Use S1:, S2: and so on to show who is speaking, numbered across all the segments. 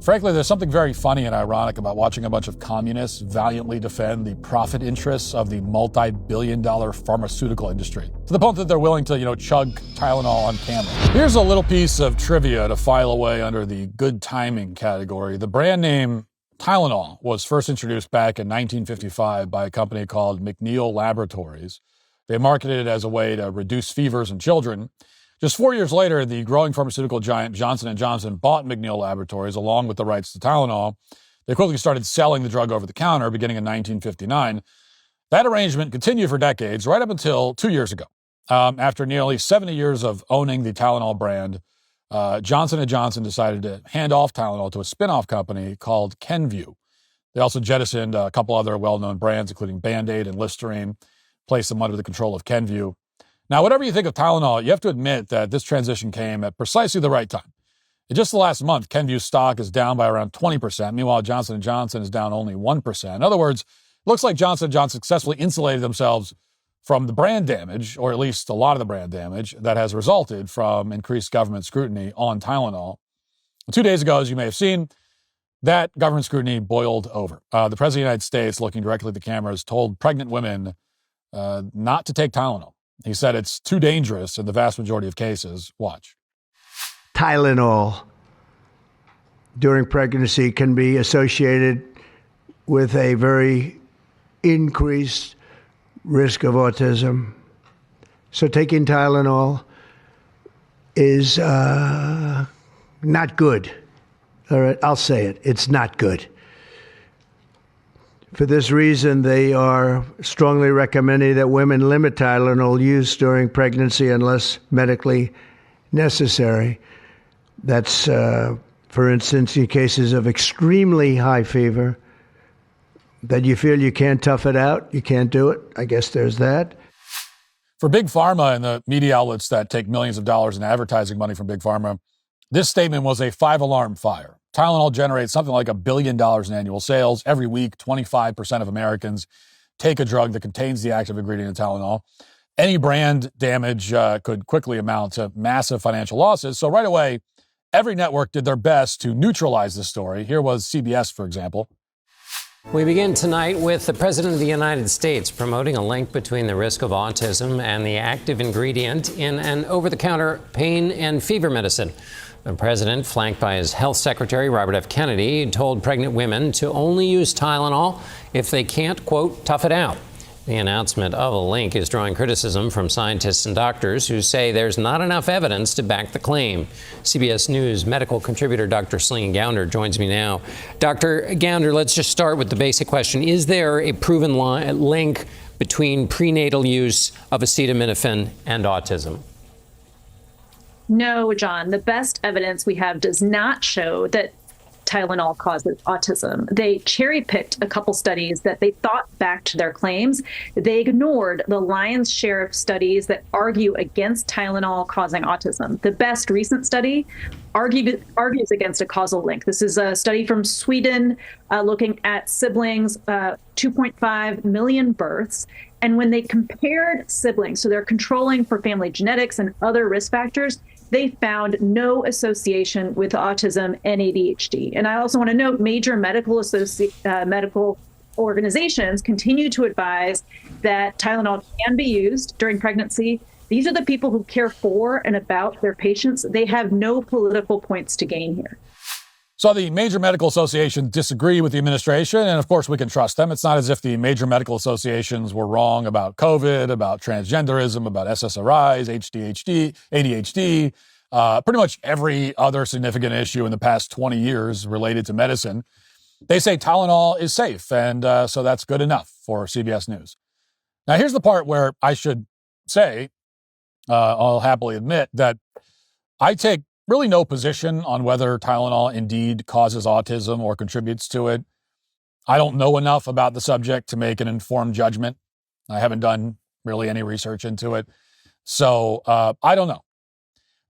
S1: Frankly, there's something very funny and ironic about watching a bunch of communists valiantly defend the profit interests of the multi-billion-dollar pharmaceutical industry, to the point that they're willing to, chug Tylenol on camera. Here's a little piece of trivia to file away under the good timing category. The brand name Tylenol was first introduced back in 1955 by a company called McNeil Laboratories. They marketed it as a way to reduce fevers in children. Just 4 years later, the growing pharmaceutical giant Johnson & Johnson bought McNeil Laboratories along with the rights to Tylenol. They quickly started selling the drug over the counter beginning in 1959. That arrangement continued for decades, right up until 2 years ago. After nearly 70 years of owning the Tylenol brand, Johnson & Johnson decided to hand off Tylenol to a spin-off company called Kenvue. They also jettisoned a couple other well-known brands, including Band-Aid and Listerine, placed them under the control of Kenvue. Now, whatever you think of Tylenol, you have to admit that this transition came at precisely the right time. In just the last month, Kenvue's stock is down by around 20%. Meanwhile, Johnson & Johnson is down only 1%. In other words, it looks like Johnson & Johnson successfully insulated themselves from the brand damage, or at least a lot of the brand damage, that has resulted from increased government scrutiny on Tylenol. 2 days ago, as you may have seen, that government scrutiny boiled over. The President of the United States, looking directly at the cameras, told pregnant women not to take Tylenol. He said it's too dangerous in the vast majority of cases. Watch.
S2: Tylenol during pregnancy can be associated with a very increased risk of autism. So taking Tylenol is not good. All right, I'll say it. It's not good. For this reason, they are strongly recommending that women limit Tylenol use during pregnancy unless medically necessary. That's, for instance, in cases of extremely high fever, that you feel you can't tough it out, you can't do it. I guess there's that.
S1: For Big Pharma and the media outlets that take millions of dollars in advertising money from Big Pharma, this statement was a five-alarm fire. Tylenol generates something like $1 billion in annual sales. Every week, 25% of Americans take a drug that contains the active ingredient in Tylenol. Any brand damage could quickly amount to massive financial losses. So right away, every network did their best to neutralize this story. Here was CBS, for example.
S3: We begin tonight with the President of the United States promoting a link between the risk of autism and the active ingredient in an over-the-counter pain and fever medicine. The president, flanked by his health secretary, Robert F. Kennedy, told pregnant women to only use Tylenol if they can't, quote, tough it out. The announcement of a link is drawing criticism from scientists and doctors who say there's not enough evidence to back the claim. CBS News medical contributor Dr. Celine Gounder joins me now. Dr. Gounder, let's just start with the basic question. Is there a proven link between prenatal use of acetaminophen and autism?
S4: No, John. The best evidence we have does not show that Tylenol causes autism. They cherry-picked a couple studies that they thought backed their claims. They ignored the lion's share of studies that argue against Tylenol causing autism. The best recent study argues against a causal link. This is a study from Sweden looking at siblings, 2.5 million births. And when they compared siblings, so they're controlling for family genetics and other risk factors, they found no association with autism and ADHD. And I also want to note major medical organizations continue to advise that Tylenol can be used during pregnancy. These are the people who care for and about their patients. They have no political points to gain here.
S1: So the major medical associations disagree with the administration, and of course we can trust them. It's not as if the major medical associations were wrong about COVID, about transgenderism, about SSRIs, ADHD, pretty much every other significant issue in the past 20 years related to medicine. They say Tylenol is safe, and so that's good enough for CBS News. Now here's the part where I should say, I'll happily admit that I take really no position on whether Tylenol indeed causes autism or contributes to it. I don't know enough about the subject to make an informed judgment. I haven't done really any research into it. So I don't know.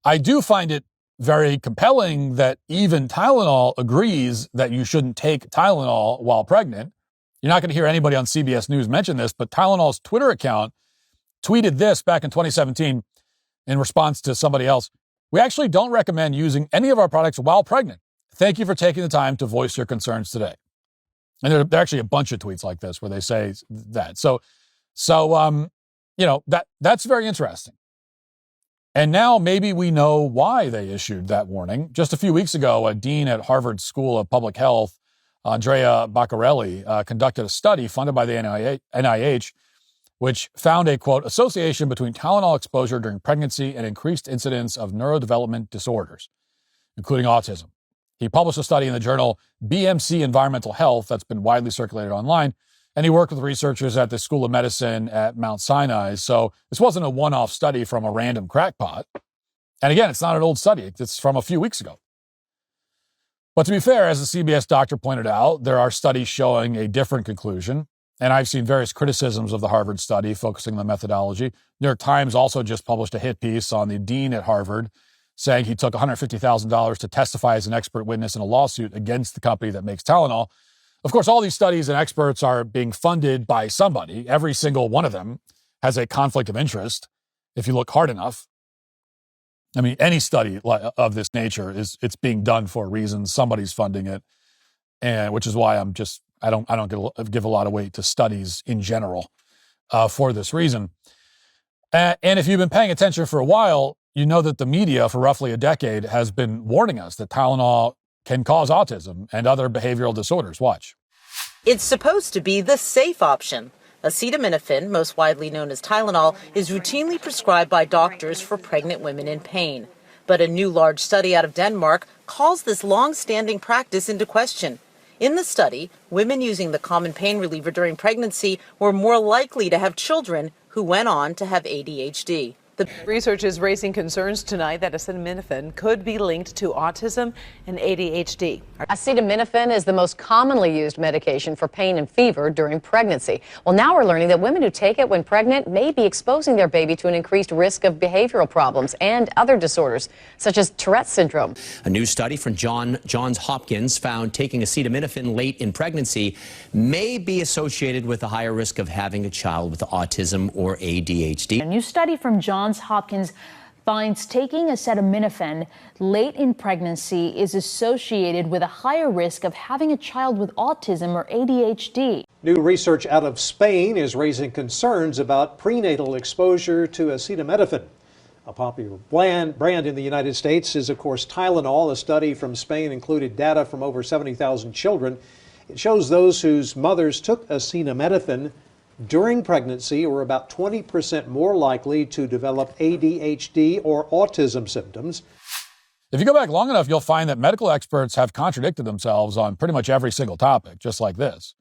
S1: I do find it very compelling that even Tylenol agrees that you shouldn't take Tylenol while pregnant. You're not going to hear anybody on CBS News mention this, but Tylenol's Twitter account tweeted this back in 2017 in response to somebody else. We actually don't recommend using any of our products while pregnant. Thank you for taking the time to voice your concerns today. And there are actually a bunch of tweets like this where they say that. So that's very interesting. And now maybe we know why they issued that warning. Just a few weeks ago, a dean at Harvard School of Public Health, Andrea Baccarelli, conducted a study funded by the NIH, which found a, quote, association between Tylenol exposure during pregnancy and increased incidence of neurodevelopment disorders, including autism. He published a study in the journal BMC Environmental Health that's been widely circulated online, and he worked with researchers at the School of Medicine at Mount Sinai. So this wasn't a one-off study from a random crackpot. And again, it's not an old study. It's from a few weeks ago. But to be fair, as the CBS doctor pointed out, there are studies showing a different conclusion. And I've seen various criticisms of the Harvard study focusing on the methodology. New York Times also just published a hit piece on the dean at Harvard saying he took $150,000 to testify as an expert witness in a lawsuit against the company that makes Tylenol. Of course, all these studies and experts are being funded by somebody. Every single one of them has a conflict of interest if you look hard enough. I mean, any study of this nature it's being done for a reason. Somebody's funding it, and which is why I don't give a lot of weight to studies in general for this reason. And if you've been paying attention for a while, you know that the media for roughly a decade has been warning us that Tylenol can cause autism and other behavioral disorders. Watch.
S5: It's supposed to be the safe option. Acetaminophen, most widely known as Tylenol, is routinely prescribed by doctors for pregnant women in pain. But a new large study out of Denmark calls this long-standing practice into question. In the study, women using the common pain reliever during pregnancy were more likely to have children who went on to have ADHD.
S6: The research is raising concerns tonight that acetaminophen could be linked to autism and ADHD.
S7: Acetaminophen is the most commonly used medication for pain and fever during pregnancy. Well, now we're learning that women who take it when pregnant may be exposing their baby to an increased risk of behavioral problems and other disorders, such as Tourette's syndrome.
S8: A new study from Johns Hopkins found taking acetaminophen late in pregnancy may be associated with a higher risk of having a child with autism or ADHD.
S9: A new study from Johns Hopkins finds taking acetaminophen late in pregnancy is associated with a higher risk of having a child with autism or ADHD.
S10: New research out of Spain is raising concerns about prenatal exposure to acetaminophen. A popular brand in the United States is, of course, Tylenol. A study from Spain included data from over 70,000 children. It shows those whose mothers took acetaminophen during pregnancy were about 20% more likely to develop ADHD or autism symptoms.
S1: If you go back long enough, you'll find that medical experts have contradicted themselves on pretty much every single topic, just like this.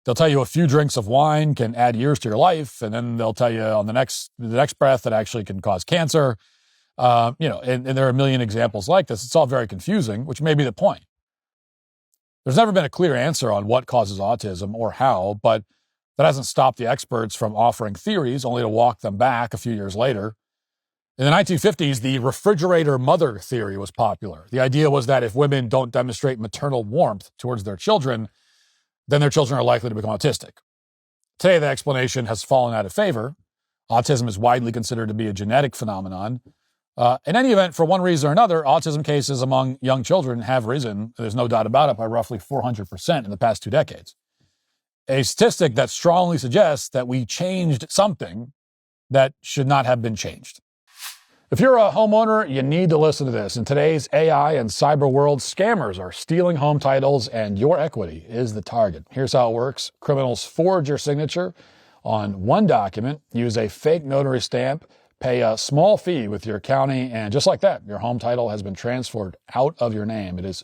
S1: They'll tell you a few drinks of wine can add years to your life, and then they'll tell you on the next breath that actually can cause cancer. And there are a million examples like this. It's all very confusing, which may be the point. There's never been a clear answer on what causes autism or how, but that hasn't stopped the experts from offering theories, only to walk them back a few years later. In the 1950s, the refrigerator mother theory was popular. The idea was that if women don't demonstrate maternal warmth towards their children, then their children are likely to become autistic. Today, the explanation has fallen out of favor. Autism is widely considered to be a genetic phenomenon. In any event, for one reason or another, autism cases among young children have risen, there's no doubt about it, by roughly 400% in the past 2 decades. A statistic that strongly suggests that we changed something that should not have been changed. If you're a homeowner, you need to listen to this. In today's AI and cyber world, scammers are stealing home titles and your equity is the target. Here's how it works. Criminals forge your signature on one document, use a fake notary stamp, pay a small fee with your county, and just like that, your home title has been transferred out of your name. It is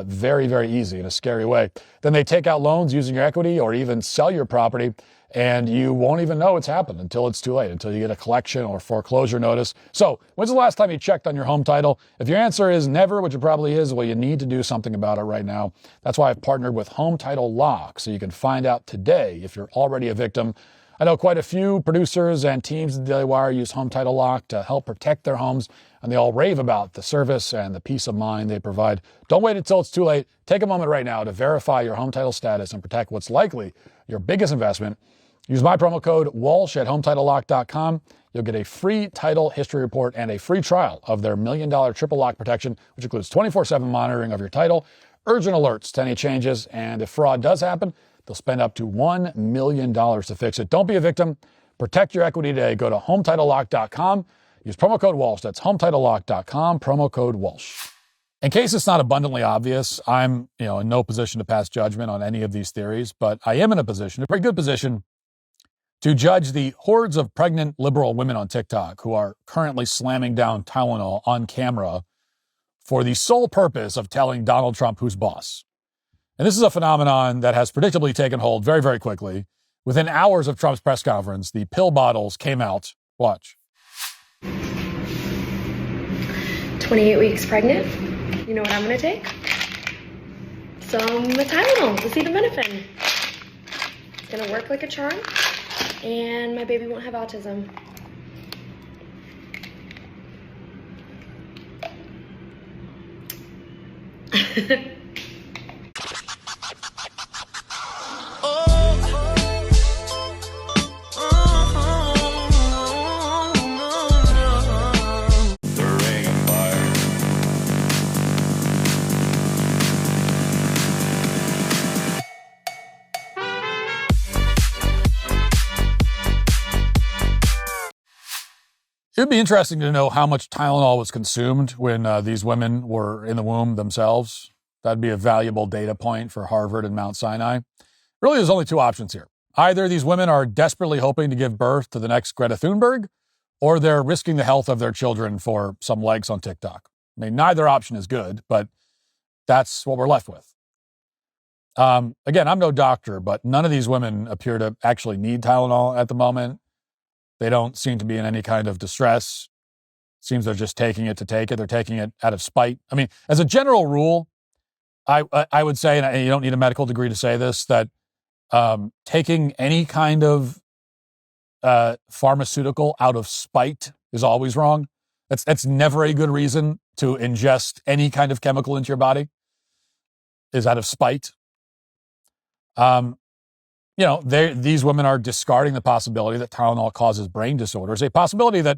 S1: very, very easy in a scary way. Then they take out loans using your equity or even sell your property, and you won't even know it's happened until it's too late, until you get a collection or foreclosure notice. So when's the last time you checked on your home title? If your answer is never, which it probably is, well, you need to do something about it right now. That's why I've partnered with Home Title Lock, so you can find out today if you're already a victim. I know quite a few producers and teams at the Daily Wire use Home Title Lock to help protect their homes, and they all rave about the service and the peace of mind they provide. Don't wait until it's too late. Take a moment right now to verify your home title status and protect what's likely your biggest investment. Use my promo code Walsh at HometitleLock.com. you'll get a free title history report and a free trial of their $1 million triple lock protection, which includes 24/7 monitoring of your title, urgent alerts to any changes, and if fraud does happen, they'll spend up to $1 million to fix it. Don't be a victim. Protect your equity today. Go to HomeTitleLock.com. Use promo code Walsh. That's HomeTitleLock.com, promo code Walsh. In case it's not abundantly obvious, I'm in no position to pass judgment on any of these theories, but I am in a very good position to judge the hordes of pregnant liberal women on TikTok who are currently slamming down Tylenol on camera for the sole purpose of telling Donald Trump who's boss. And this is a phenomenon that has predictably taken hold very, very quickly. Within hours of Trump's press conference, the pill bottles came out. Watch.
S11: 28 weeks pregnant. You know what I'm going to take? Some Tylenol, acetaminophen. It's going to work like a charm, and my baby won't have autism.
S1: It would be interesting to know how much Tylenol was consumed when these women were in the womb themselves. That'd be a valuable data point for Harvard and Mount Sinai. Really, there's only two options here. Either these women are desperately hoping to give birth to the next Greta Thunberg, or they're risking the health of their children for some likes on TikTok. I mean, neither option is good, but that's what we're left with. Again, I'm no doctor, but none of these women appear to actually need Tylenol at the moment. They don't seem to be in any kind of distress. Seems they're just taking it to take it. They're taking it out of spite. I mean, as a general rule, I would say, and you don't need a medical degree to say this, that taking any kind of pharmaceutical out of spite is always wrong. That's never a good reason to ingest any kind of chemical into your body, is out of spite. These women are discarding the possibility that Tylenol causes brain disorders, a possibility that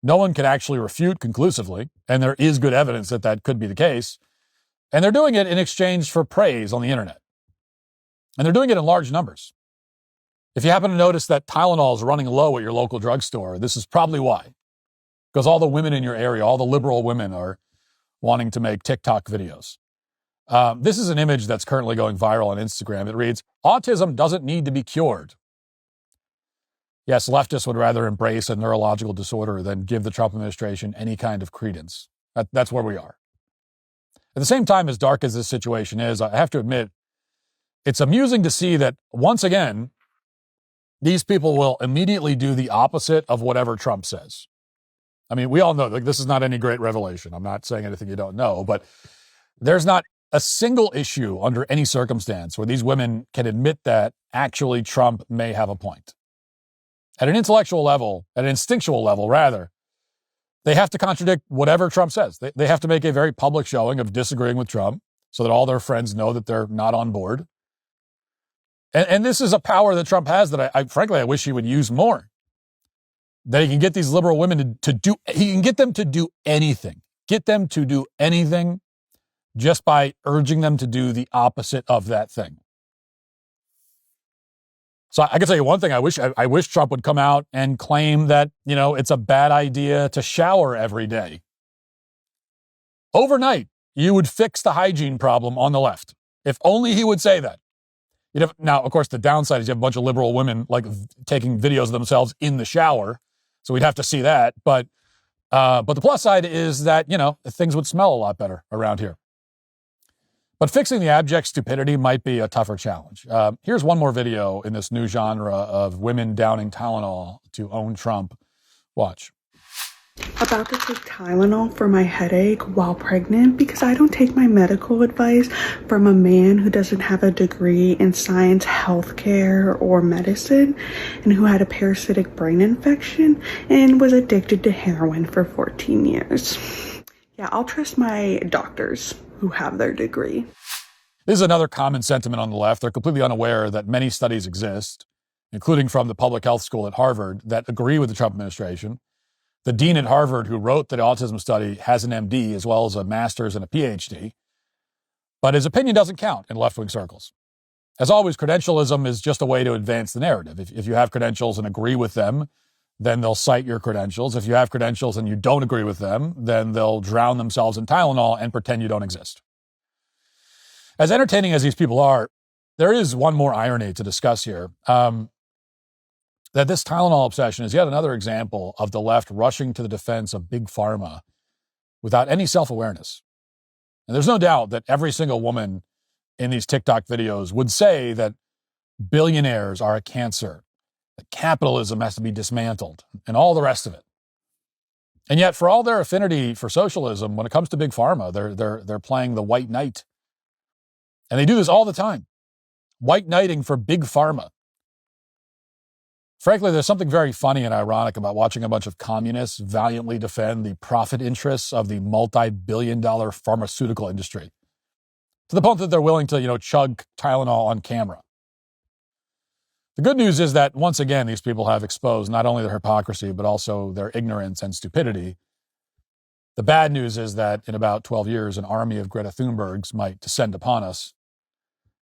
S1: no one can actually refute conclusively, and there is good evidence that that could be the case. And they're doing it in exchange for praise on the internet. And they're doing it in large numbers. If you happen to notice that Tylenol is running low at your local drugstore, this is probably why. Because all the women in your area, all the liberal women, are wanting to make TikTok videos. This is an image that's currently going viral on Instagram. It reads, "Autism doesn't need to be cured." Yes, leftists would rather embrace a neurological disorder than give the Trump administration any kind of credence. That's where we are. At the same time, as dark as this situation is, I have to admit, it's amusing to see that, once again, these people will immediately do the opposite of whatever Trump says. I mean, we all know, this is not any great revelation. I'm not saying anything you don't know, but there's not a single issue under any circumstance where these women can admit that actually Trump may have a point. At an intellectual level, at an instinctual level, rather, they have to contradict whatever Trump says. They have to make a very public showing of disagreeing with Trump so that all their friends know that they're not on board. And this is a power that Trump has that I wish he would use more. That he can get these liberal women he can get them to do anything. Get them to do anything just by urging them to do the opposite of that thing. So I can tell you one thing. I wish Trump would come out and claim that, it's a bad idea to shower every day. Overnight, you would fix the hygiene problem on the left. If only he would say that. Now, of course, the downside is you have a bunch of liberal women taking videos of themselves in the shower. So we'd have to see that. But the plus side is that, things would smell a lot better around here. But fixing the abject stupidity might be a tougher challenge. Here's one more video in this new genre of women downing Tylenol to own Trump. Watch.
S12: About to take Tylenol for my headache while pregnant because I don't take my medical advice from a man who doesn't have a degree in science, healthcare, or medicine, and who had a parasitic brain infection and was addicted to heroin for 14 years. Yeah, I'll trust my doctors who have their degree.
S1: This is another common sentiment on the left. They're completely unaware that many studies exist including from the public health school at Harvard, that agree with the Trump administration. The dean at Harvard who wrote the autism study has an MD as well as a master's and a PhD. But his opinion doesn't count in left-wing circles. As always, credentialism is just a way to advance the narrative. If you have credentials and agree with them, then they'll cite your credentials. If you have credentials and you don't agree with them, then they'll drown themselves in Tylenol and pretend you don't exist. As entertaining as these people are, there is one more irony to discuss here. That this Tylenol obsession is yet another example of the left rushing to the defense of big pharma without any self-awareness. And there's no doubt that every single woman in these TikTok videos would say that billionaires are a cancer, that capitalism has to be dismantled, and all the rest of it. And yet, for all their affinity for socialism, when it comes to big pharma, they're playing the white knight. And they do this all the time. White knighting for big pharma. Frankly, there's something very funny and ironic about watching a bunch of communists valiantly defend the profit interests of the multi-billion-dollar pharmaceutical industry, to the point that they're willing to, chug Tylenol on camera. The good news is that, once again, these people have exposed not only their hypocrisy, but also their ignorance and stupidity. The bad news is that in about 12 years, an army of Greta Thunbergs might descend upon us.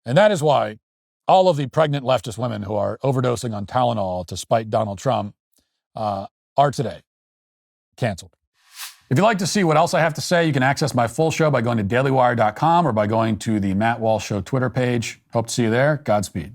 S1: And that is why all of the pregnant leftist women who are overdosing on Tylenol to spite Donald Trump are today canceled. If you'd like to see what else I have to say, you can access my full show by going to dailywire.com or by going to the Matt Walsh Show Twitter page. Hope to see you there. Godspeed.